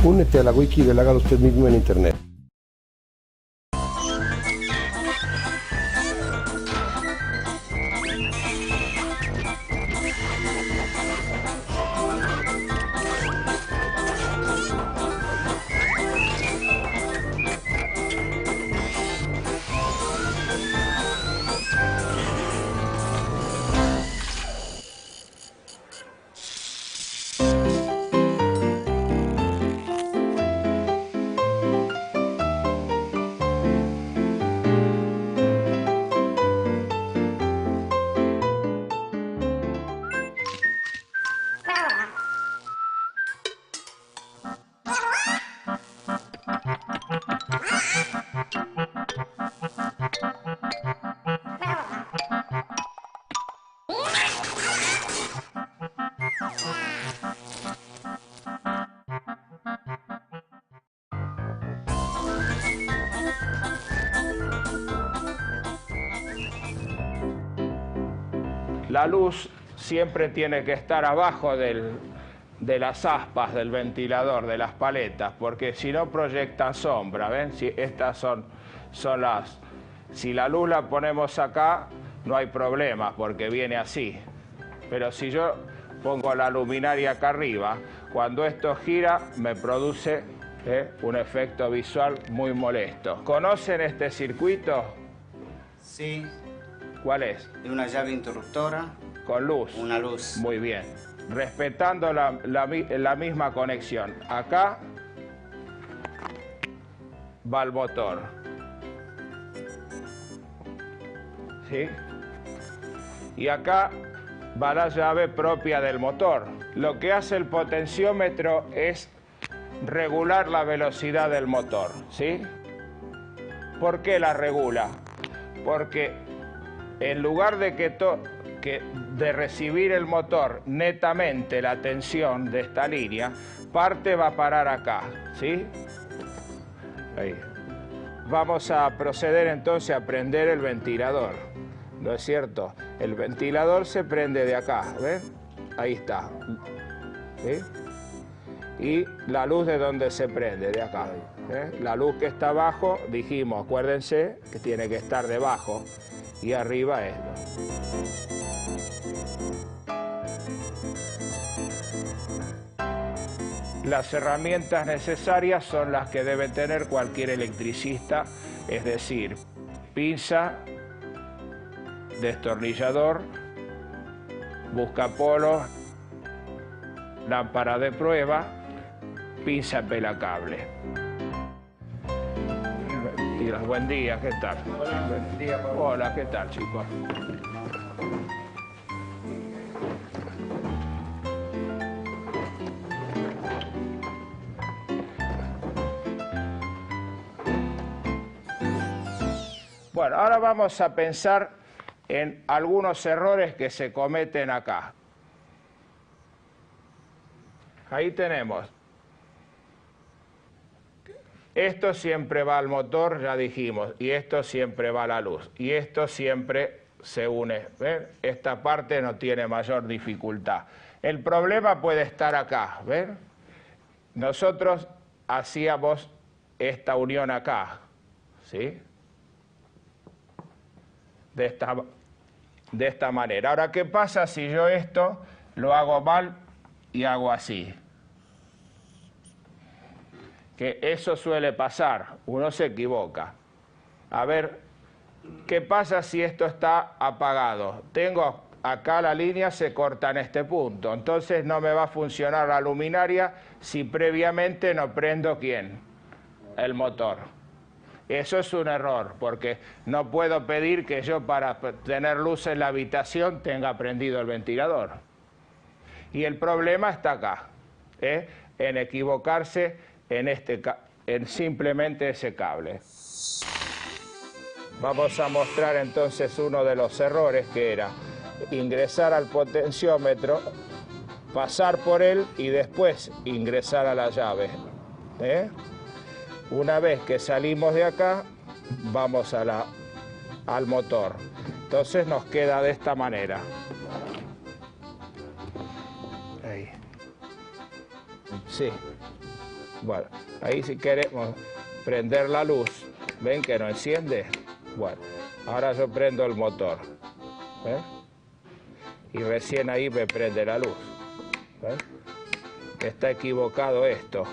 Únete a la wiki del Hágalo Usted Mismo en internet. La luz siempre tiene que estar abajo de las aspas del ventilador, de las paletas, porque si no proyectan sombra, ¿ven? Si estas son las... Si la luz la ponemos acá, no hay problema, porque viene así. Pero si yo pongo la luminaria acá arriba, cuando esto gira, me produce un efecto visual muy molesto. ¿Conocen este circuito? Sí. ¿Cuál es? De una llave interruptora. Con luz. Una luz. Muy bien. Respetando la misma conexión. Acá va el motor. ¿Sí? Y acá va la llave propia del motor. Lo que hace el potenciómetro es regular la velocidad del motor. ¿Sí? ¿Por qué la regula? Porque en lugar de de recibir el motor netamente la tensión de esta línea, parte va a parar acá, ¿sí? Ahí. Vamos a proceder entonces a prender el ventilador, ¿no es cierto? El ventilador se prende de acá, ¿ven? Ahí está, ¿sí? Y la luz de donde se prende, de acá. La luz que está abajo, dijimos, acuérdense que tiene que estar debajo. Y arriba esto. Las herramientas necesarias son las que debe tener cualquier electricista, es decir, pinza, destornillador, buscapolos, lámpara de prueba, pinza pelacable. Buen día, ¿qué tal? Hola, buen día, Pablo. Hola, ¿qué tal, chicos? Bueno, ahora vamos a pensar en algunos errores que se cometen acá. Ahí tenemos. Esto siempre va al motor, ya dijimos, y esto siempre va a la luz. Y esto siempre se une. ¿Ven? Esta parte no tiene mayor dificultad. El problema puede estar acá. ¿Ven? Nosotros hacíamos esta unión acá. ¿Sí? De esta manera. Ahora, ¿qué pasa si yo esto lo hago mal y hago así? Que eso suele pasar, uno se equivoca. A ver, ¿qué pasa si esto está apagado? Tengo acá la línea, se corta en este punto, entonces no me va a funcionar la luminaria si previamente no prendo ¿quién? El motor. Eso es un error, porque no puedo pedir que yo para tener luz en la habitación tenga prendido el ventilador. Y el problema está acá, en equivocarse en simplemente ese cable. Vamos a mostrar entonces uno de los errores, que era ingresar al potenciómetro, pasar por él y después ingresar a la llave. Una vez que salimos de acá, vamos al motor. Entonces nos queda de esta manera. Ahí. Sí. Bueno, ahí si queremos prender la luz, ¿ven que no enciende? Bueno, ahora yo prendo el motor, ¿ven? Y recién ahí me prende la luz, ¿ven? Está equivocado esto,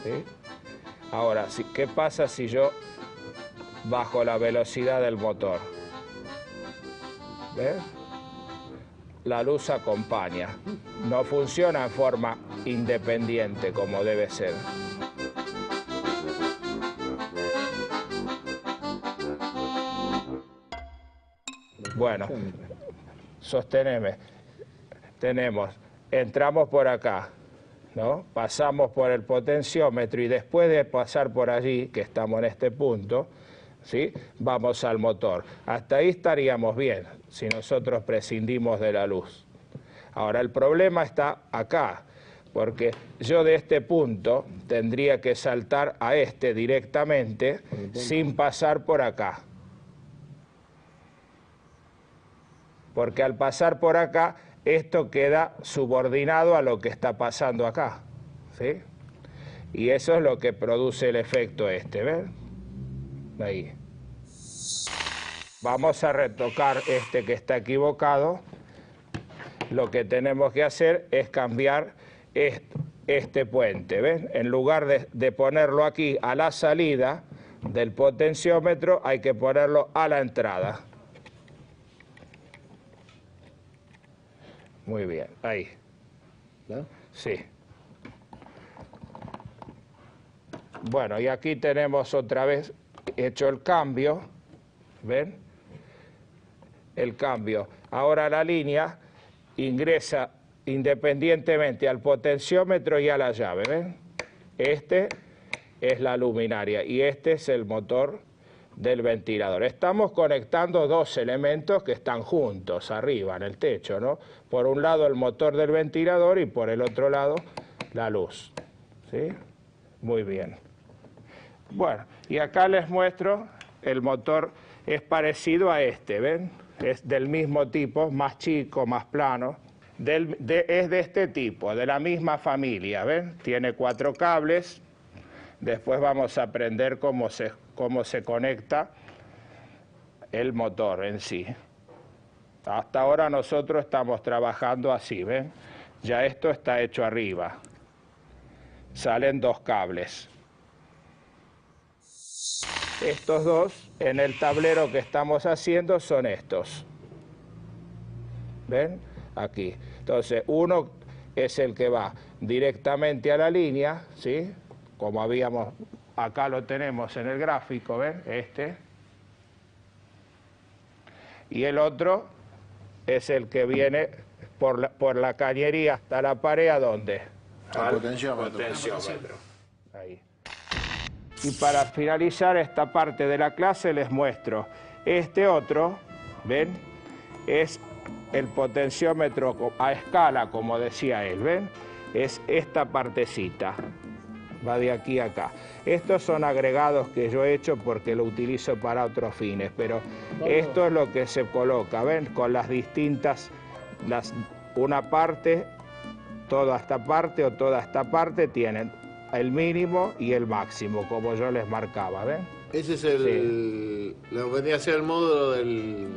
¿sí? Ahora, ¿qué pasa si yo bajo la velocidad del motor? ¿Ven? La luz acompaña, no funciona en forma independiente como debe ser. Bueno, sosteneme. Entramos por acá, ¿no? Pasamos por el potenciómetro y después de pasar por allí, que estamos en este punto, ¿sí? Vamos al motor. Hasta ahí estaríamos bien, si nosotros prescindimos de la luz. Ahora, el problema está acá, porque yo de este punto tendría que saltar a este directamente sin pasar por acá. Porque al pasar por acá, esto queda subordinado a lo que está pasando acá, ¿sí? Y eso es lo que produce el efecto este, ¿ven? Ahí. Vamos a retocar este que está equivocado. Lo que tenemos que hacer es cambiar este puente, ¿ven? En lugar de ponerlo aquí a la salida del potenciómetro, hay que ponerlo a la entrada. Muy bien, ahí. ¿No? Sí. Bueno, y aquí tenemos otra vez hecho el cambio, ¿ven? El cambio. Ahora la línea ingresa independientemente al potenciómetro y a la llave, ¿ven? Este es la luminaria y este es el motor del ventilador. Estamos conectando dos elementos que están juntos arriba en el techo, ¿no? Por un lado el motor del ventilador y por el otro lado la luz, ¿sí? Muy bien. Bueno, y acá les muestro el motor, es parecido a este, ¿ven? Es del mismo tipo, más chico, más plano. Es de este tipo, de la misma familia, ¿ven? Tiene 4 cables. Después vamos a aprender cómo se conecta el motor en sí. Hasta ahora nosotros estamos trabajando así, ¿ven? Ya esto está hecho arriba. Salen 2 cables. Estos dos, en el tablero que estamos haciendo, son estos. ¿Ven? Aquí. Entonces, uno es el que va directamente a la línea, ¿sí? Como habíamos, acá lo tenemos en el gráfico, ¿ven? Este. Y el otro es el que viene por la cañería hasta la pared, ¿a dónde? Al potenciómetro. Ahí. Y para finalizar esta parte de la clase les muestro este otro, ¿ven? Es el potenciómetro a escala, como decía él, ¿ven? Es esta partecita, va de aquí a acá. Estos son agregados que yo he hecho porque lo utilizo para otros fines, pero esto es lo que se coloca, ¿ven? Con las distintas, una parte, toda esta parte o toda esta parte tienen el mínimo y el máximo, como yo les marcaba, ¿ven? Ese es el... lo que vendría a ser el módulo del...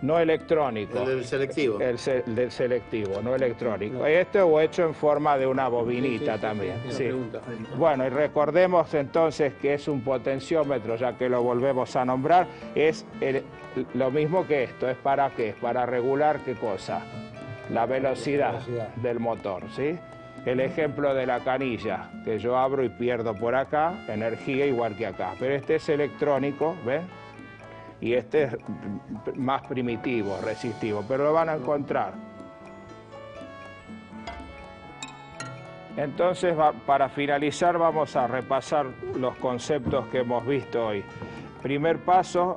No electrónico. El del selectivo. El del selectivo, no electrónico. Esto hecho en forma de una bobinita también. Sí. Bueno, y recordemos entonces que es un potenciómetro, ya que lo volvemos a nombrar, es lo mismo que esto. ¿Es para qué? Para regular qué cosa. La velocidad del motor, ¿sí? El ejemplo de la canilla, que yo abro y pierdo por acá energía igual que acá. Pero este es electrónico, ¿ven? Y este es más primitivo, resistivo, pero lo van a encontrar. Entonces, para finalizar, vamos a repasar los conceptos que hemos visto hoy. Primer paso,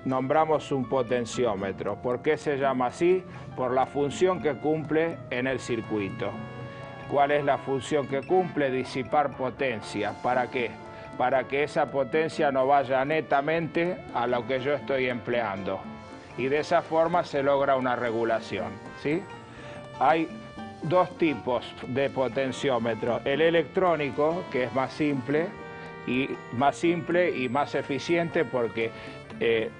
nombramos un potenciómetro. ¿Por qué se llama así? Por la función que cumple en el circuito. ¿Cuál es la función que cumple? Disipar potencia. ¿Para qué? Para que esa potencia no vaya netamente a lo que yo estoy empleando. Y de esa forma se logra una regulación, ¿sí? Hay dos tipos de potenciómetro. El electrónico, que es más simple y más eficiente porque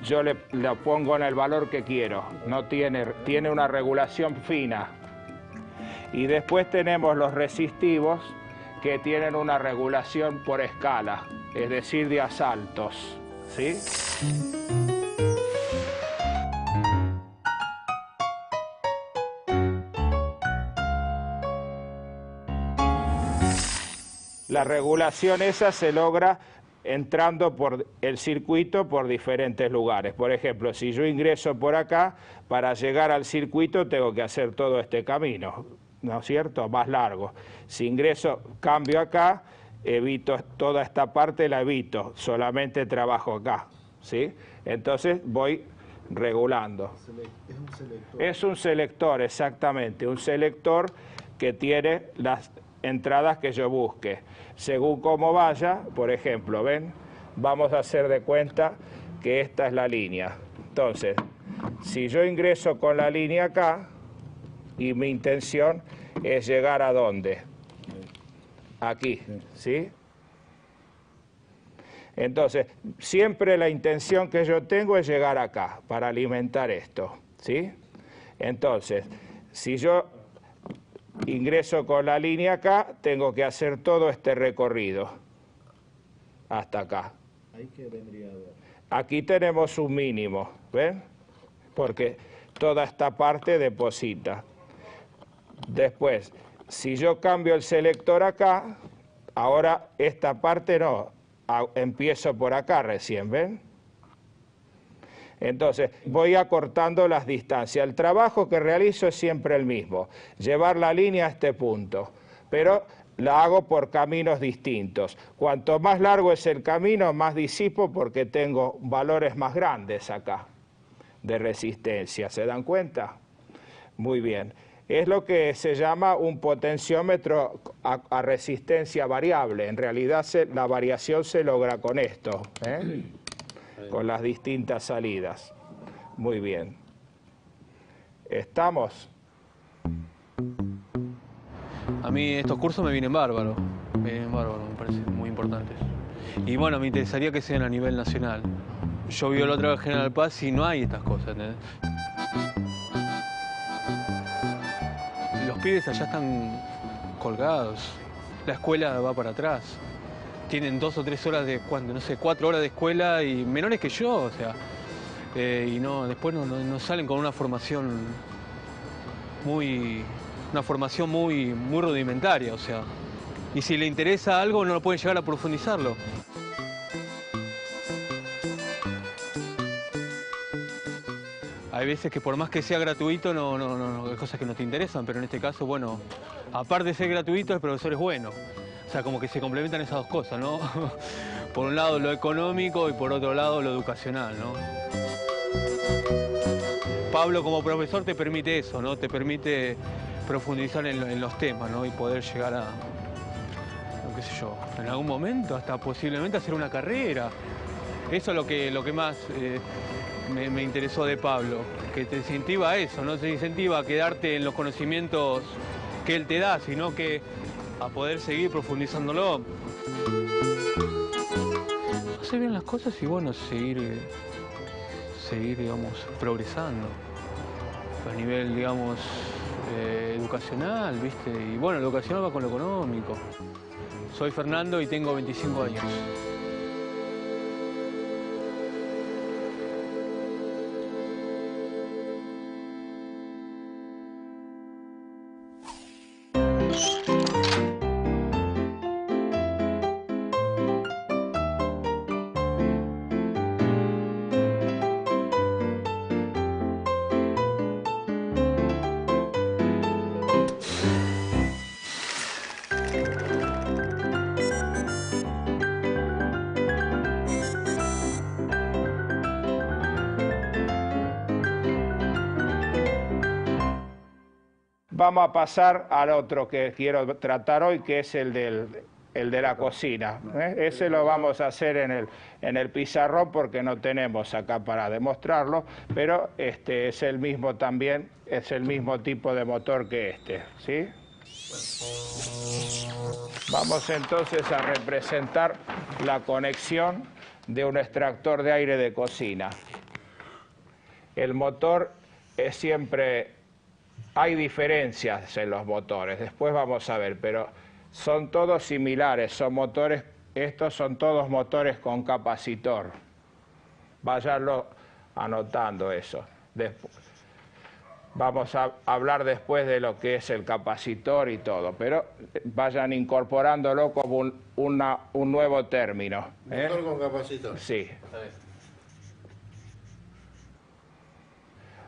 yo lo pongo en el valor que quiero. No tiene una regulación fina. Y después tenemos los resistivos, que tienen una regulación por escala, es decir, de asaltos, ¿sí? La regulación esa se logra entrando por el circuito por diferentes lugares. Por ejemplo, si yo ingreso por acá, para llegar al circuito tengo que hacer todo este camino, ¿no es cierto? Más largo. Si ingreso, cambio acá, evito toda esta parte, la evito, solamente trabajo acá, ¿sí? Entonces voy regulando. Es un selector. Es un selector, exactamente, un selector que tiene las entradas que yo busque. Según cómo vaya, por ejemplo, ¿ven? Vamos a hacer de cuenta que esta es la línea. Entonces, si yo ingreso con la línea acá, y mi intención es llegar a ¿dónde? Aquí, ¿sí? Entonces, siempre la intención que yo tengo es llegar acá, para alimentar esto, ¿sí? Entonces, si yo ingreso con la línea acá, tengo que hacer todo este recorrido, hasta acá. Ahí que vendría a ver. Aquí tenemos un mínimo, ¿ven? Porque toda esta parte deposita. Después, si yo cambio el selector acá, ahora esta parte no, empiezo por acá recién, ¿ven? Entonces, voy acortando las distancias. El trabajo que realizo es siempre el mismo, llevar la línea a este punto, pero la hago por caminos distintos. Cuanto más largo es el camino, más disipo porque tengo valores más grandes acá de resistencia. ¿Se dan cuenta? Muy bien. Es lo que se llama un potenciómetro a resistencia variable. En realidad la variación se logra con esto, con las distintas salidas. Muy bien. ¿Estamos? A mí estos cursos me vienen bárbaros, me parecen muy importantes. Y bueno, me interesaría que sean a nivel nacional. Yo vivo la otra vez en General Paz y no hay estas cosas, ¿entendés? Los pibes allá están colgados, la escuela va para atrás. Tienen 2 o 3 horas de, ¿cuánto? No sé, 4 horas de escuela y menores que yo, o sea. Y no, después no salen con una formación muy rudimentaria, o sea. Y si le interesa algo, no lo pueden llegar a profundizarlo. Hay veces que por más que sea gratuito, hay cosas que no te interesan, pero en este caso, bueno, aparte de ser gratuito, el profesor es bueno. O sea, como que se complementan esas dos cosas, ¿no? Por un lado lo económico y por otro lado lo educacional, ¿no? Pablo como profesor te permite eso, ¿no? Te permite profundizar en los temas, ¿no? Y poder llegar a, qué sé yo, en algún momento hasta posiblemente hacer una carrera. Eso es lo que más me interesó de Pablo, que te incentiva a eso, no te incentiva a quedarte en los conocimientos que él te da, sino que a poder seguir profundizándolo. Hacer bien las cosas y bueno, seguir, digamos, progresando a nivel, digamos, educacional, ¿viste? Y bueno, lo educacional va con lo económico. Soy Fernando y tengo 25 años. Vamos a pasar al otro que quiero tratar hoy, que es el el de la cocina. Ese lo vamos a hacer en el pizarrón porque no tenemos acá para demostrarlo, pero este es el mismo también, es el mismo tipo de motor que este, ¿sí? Vamos entonces a representar la conexión de un extractor de aire de cocina. El motor es siempre... Hay diferencias en los motores, después vamos a ver, pero son todos similares, son motores, estos son todos motores con capacitor. Váyanlo anotando eso. Vamos a hablar después de lo que es el capacitor y todo, pero vayan incorporándolo como un nuevo término. Motor con capacitor. Sí.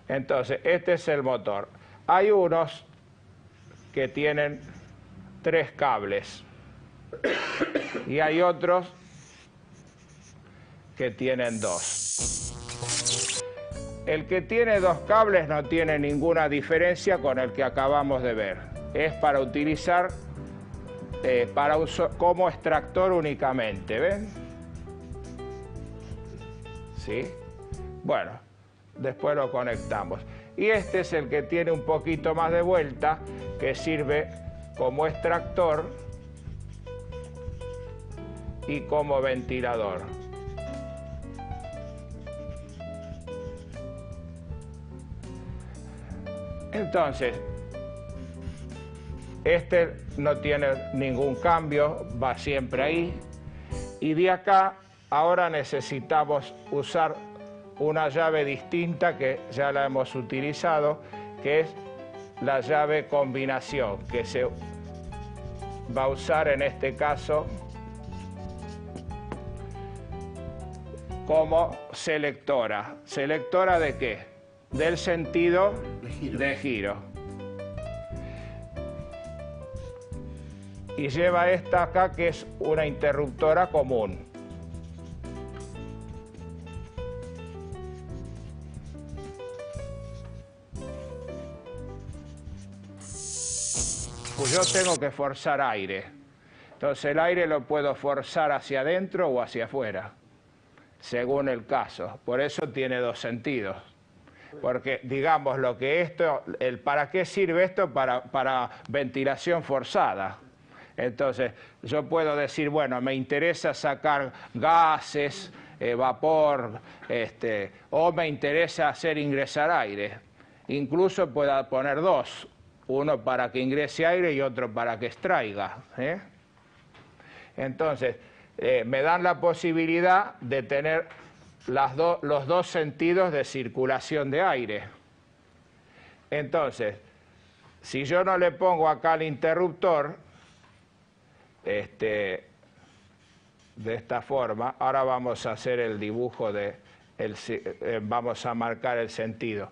Entonces, este es el motor. Hay unos que tienen 3 cables y hay otros que tienen 2. El que tiene 2 cables no tiene ninguna diferencia con el que acabamos de ver. Es para utilizar como extractor únicamente, ¿ven? ¿Sí? Bueno, después lo conectamos. Y este es el que tiene un poquito más de vuelta, que sirve como extractor y como ventilador. Entonces, este no tiene ningún cambio, va siempre ahí. Y de acá, ahora necesitamos usar una llave distinta que ya la hemos utilizado, que es la llave combinación, que se va a usar en este caso como selectora. ¿Selectora de qué? Del sentido de giro. Y lleva esta acá, que es una interruptora común. Pues yo tengo que forzar aire. Entonces el aire lo puedo forzar hacia adentro o hacia afuera, según el caso. Por eso tiene 2 sentidos. Porque, digamos, lo que esto, ¿para qué sirve esto? Para ventilación forzada. Entonces, yo puedo decir, bueno, me interesa sacar gases, vapor, o me interesa hacer ingresar aire. Incluso puedo poner 2. Uno para que ingrese aire y otro para que extraiga. Entonces, me dan la posibilidad de tener los 2 sentidos de circulación de aire. Entonces, si yo no le pongo acá el interruptor, de esta forma, ahora vamos a hacer el dibujo vamos a marcar el sentido.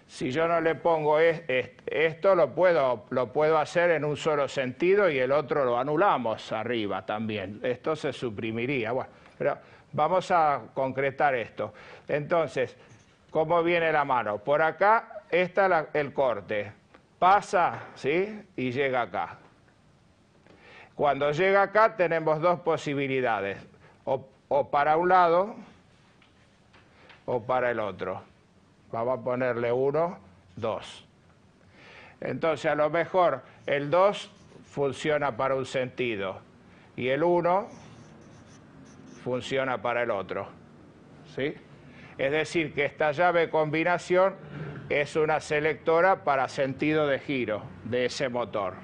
Si yo no le pongo esto, lo puedo hacer en un solo sentido y el otro lo anulamos arriba también. Esto se suprimiría. Bueno, pero vamos a concretar esto. Entonces, ¿cómo viene la mano? Por acá está el corte. Pasa, ¿sí? Y llega acá. Cuando llega acá tenemos 2 posibilidades. O para un lado o para el otro. Vamos a ponerle 1, 2. Entonces, a lo mejor el 2 funciona para un sentido y el 1 funciona para el otro. ¿Sí? Es decir, que esta llave combinación es una selectora para sentido de giro de ese motor.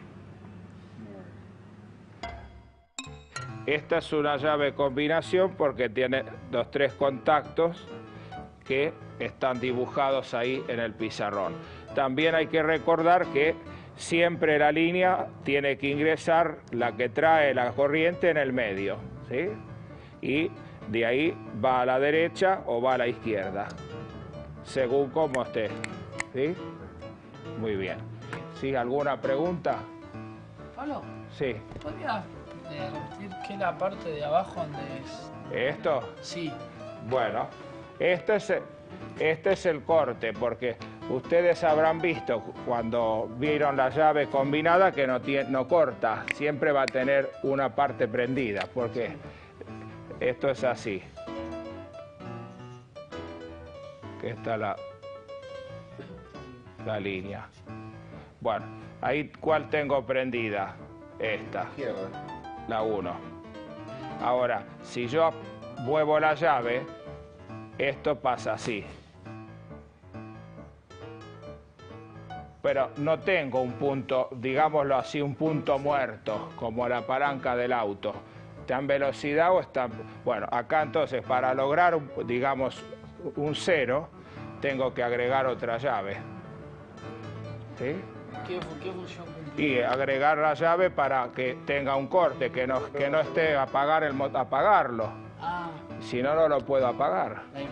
Esta es una llave combinación porque tiene los 3 contactos que están dibujados ahí en el pizarrón. También hay que recordar que siempre la línea tiene que ingresar la que trae la corriente en el medio, ¿sí? Y de ahí va a la derecha o va a la izquierda, según como esté, ¿sí? Muy bien. ¿Sí? ¿Alguna pregunta? Pablo, Sí. ¿podría repetir qué es la parte de abajo donde es? ¿Esto? Sí. Bueno, este es el corte, porque Ustedes habrán visto cuando vieron la llave combinada que no corta, siempre va a tener una parte prendida, porque esto es así. Que está la línea. Bueno, ahí ¿cuál tengo prendida? Esta, la 1. Ahora, si yo muevo la llave, esto pasa así. Pero no tengo un punto, digámoslo así, un punto muerto, como la palanca del auto. ¿Está en velocidad o está...? Bueno, acá entonces, para lograr, digamos, un 0, tengo que agregar otra llave. ¿Sí? ¿Qué función cumple? Y agregar la llave para que tenga un corte, que no esté apagarlo. Ah, Si no, no lo puedo apagar. ahí.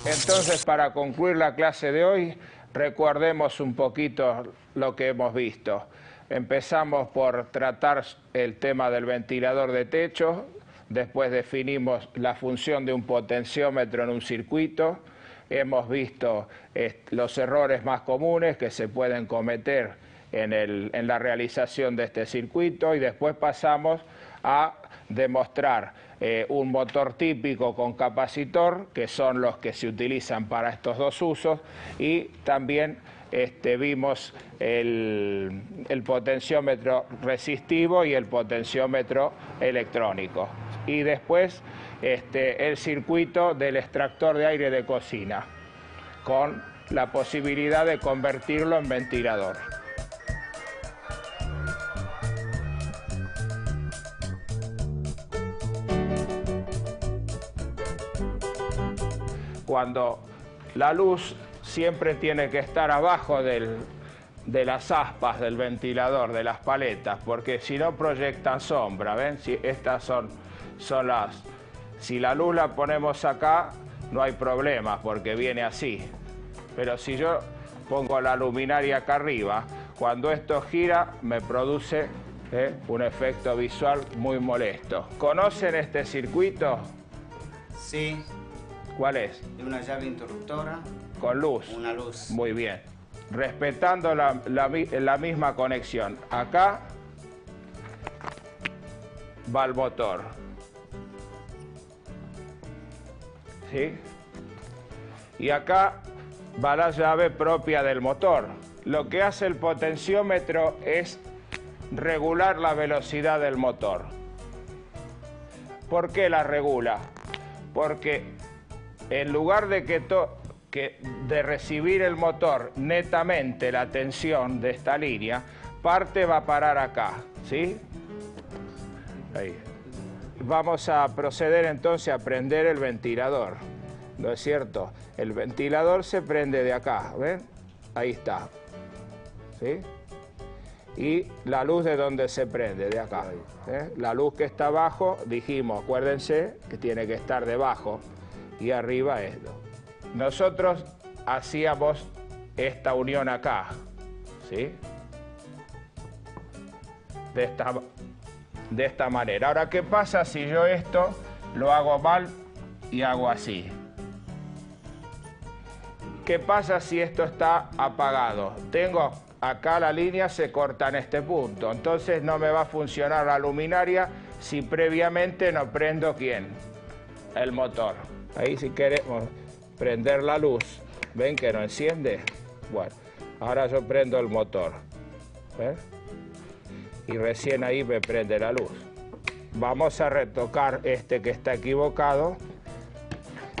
Entonces, para concluir la clase de hoy, recordemos un poquito lo que hemos visto. Empezamos por tratar el tema del ventilador de techo, después definimos la función de un potenciómetro en un circuito, hemos visto los errores más comunes que se pueden cometer en la realización de este circuito y después pasamos a demostrar un motor típico con capacitor, que son los que se utilizan para estos dos usos, y también vimos el potenciómetro resistivo y el potenciómetro electrónico. Y después el circuito del extractor de aire de cocina, con la posibilidad de convertirlo en ventilador. Cuando la luz siempre tiene que estar abajo de las aspas del ventilador, de las paletas, porque si no proyectan sombra, ¿ven? Si estas son las... Si la luz la ponemos acá, no hay problema, porque viene así. Pero si yo pongo la luminaria acá arriba, cuando esto gira, me produce un efecto visual muy molesto. ¿Conocen este circuito? Sí. ¿Cuál es? De una llave interruptora. Con luz. Una luz. Muy bien. Respetando la misma conexión. Acá va el motor. ¿Sí? Y acá va la llave propia del motor. Lo que hace el potenciómetro es regular la velocidad del motor. ¿Por qué la regula? Porque en lugar de de recibir el motor netamente la tensión de esta línea, parte va a parar acá, ¿sí? Ahí. Vamos a proceder entonces a prender el ventilador, ¿no es cierto? El ventilador se prende de acá, ¿ven? Ahí está, ¿sí? Y la luz de donde se prende, de acá. La luz que está abajo, dijimos, acuérdense que tiene que estar debajo y arriba esto. Nosotros hacíamos esta unión acá, ¿sí? De esta manera. Ahora, ¿qué pasa si yo esto lo hago mal y hago así? ¿Qué pasa si esto está apagado? Tengo acá la línea, se corta en este punto. Entonces no me va a funcionar la luminaria si previamente no prendo, ¿quién? El motor. Ahí si queremos prender la luz, ¿ven que no enciende? Bueno, ahora yo prendo el motor. ¿Ven? Y recién ahí me prende la luz. Vamos a retocar este que está equivocado.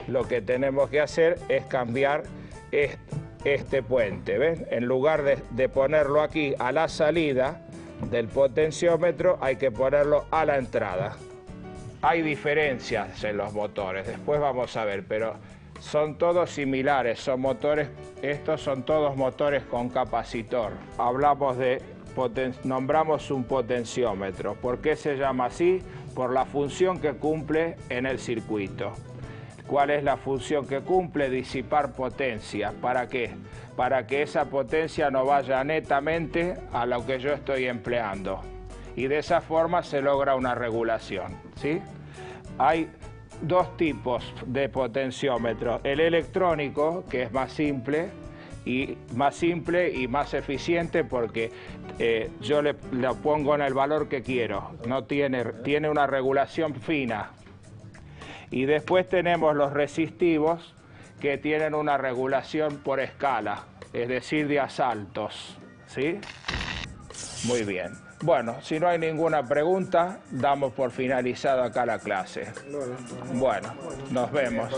Lo que tenemos que hacer es cambiar este puente, ¿ven? En lugar de ponerlo aquí a la salida del potenciómetro, hay que ponerlo a la entrada. Hay diferencias en los motores, después vamos a ver, pero son todos similares, son motores, estos son todos motores con capacitor. Hablamos nombramos un potenciómetro. ¿Por qué se llama así? Por la función que cumple en el circuito. ¿Cuál es la función que cumple? Disipar potencia. ¿Para qué? Para que esa potencia no vaya netamente a lo que yo estoy empleando. Y de esa forma se logra una regulación, ¿sí? Hay dos tipos de potenciómetro. El electrónico, que es más simple y más eficiente porque yo le pongo en el valor que quiero. No tiene una regulación fina. Y después tenemos los resistivos, que tienen una regulación por escala, es decir, de asaltos, ¿sí? Muy bien. Bueno, si no hay ninguna pregunta, damos por finalizado acá la clase. Bueno, nos vemos.